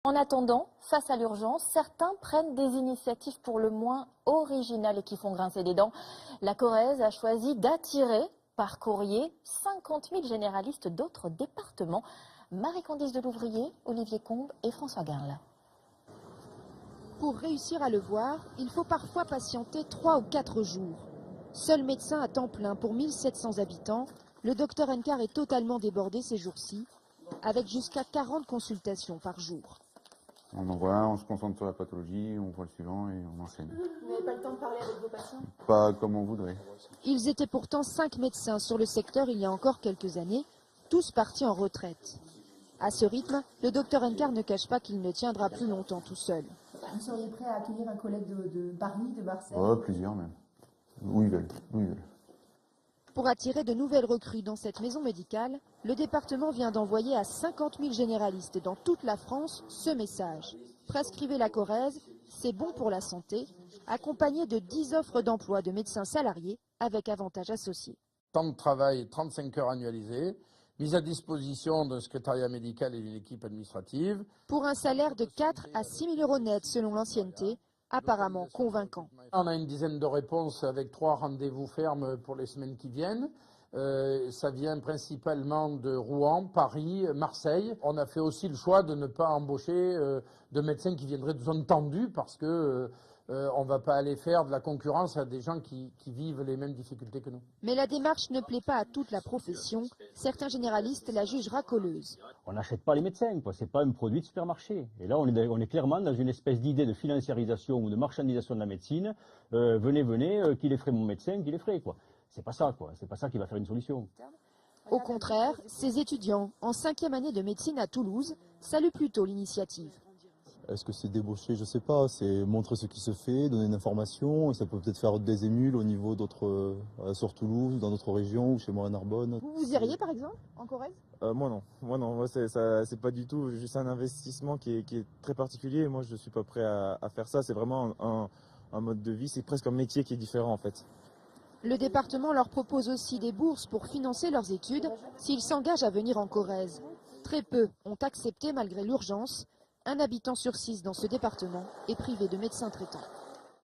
En attendant, face à l'urgence, certains prennent des initiatives pour le moins originales et qui font grincer des dents. La Corrèze a choisi d'attirer par courrier 50 000 généralistes d'autres départements. Marie-Candice Delouvrier, Olivier Combe et François Garle. Pour réussir à le voir, il faut parfois patienter 3 ou 4 jours. Seul médecin à temps plein pour 1700 habitants, le docteur Enkar est totalement débordé ces jours-ci, avec jusqu'à 40 consultations par jour. On envoie un, on se concentre sur la pathologie, on voit le suivant et on enchaîne. Vous n'avez pas le temps de parler avec vos patients? Pas comme on voudrait. Ils étaient pourtant 5 médecins sur le secteur il y a encore quelques années, tous partis en retraite. À ce rythme, le docteur Enkar ne cache pas qu'il ne tiendra plus longtemps tout seul. Vous seriez prêt à accueillir un collègue de Paris, de Marseille? Plusieurs même. Où ils veulent. Pour attirer de nouvelles recrues dans cette maison médicale, le département vient d'envoyer à 50 000 généralistes dans toute la France ce message. Prescrivez la Corrèze, c'est bon pour la santé, accompagné de 10 offres d'emploi de médecins salariés avec avantages associés. Temps de travail, 35 heures annualisées, mise à disposition d'un secrétariat médical et d'une équipe administrative. Pour un salaire de 4 à 6 000 euros net selon l'ancienneté, apparemment convaincant. On a une dizaine de réponses avec 3 rendez-vous fermes pour les semaines qui viennent. Ça vient principalement de Rouen, Paris, Marseille. On a fait aussi le choix de ne pas embaucher de médecins qui viendraient de zones tendues parce que on ne va pas aller faire de la concurrence à des gens qui vivent les mêmes difficultés que nous. Mais la démarche ne plaît pas à toute la profession. Certains généralistes la jugent racoleuse. On n'achète pas les médecins, ce n'est pas un produit de supermarché. Et là, on est clairement dans une espèce d'idée de financiarisation ou de marchandisation de la médecine. Venez, qui les ferait mon médecin, qui les ferait, quoi. C'est pas ça, quoi. C'est pas ça qui va faire une solution. Au contraire, ces étudiants, en 5e année de médecine à Toulouse, saluent plutôt l'initiative. Est-ce que c'est débauché? Je ne sais pas. C'est montrer ce qui se fait, donner une information. Et ça peut peut-être faire des émules au niveau d'autres, sur Toulouse, dans d'autres régions, ou chez moi à Narbonne. Vous iriez par exemple en Corrèze? Moi non. Moi c'est pas du tout juste un investissement qui est très particulier. Moi je suis pas prêt à faire ça. C'est vraiment un mode de vie. C'est presque un métier qui est différent en fait. Le département leur propose aussi des bourses pour financer leurs études s'ils s'engagent à venir en Corrèze. Très peu ont accepté malgré l'urgence. Un habitant sur 6 dans ce département est privé de médecin traitant.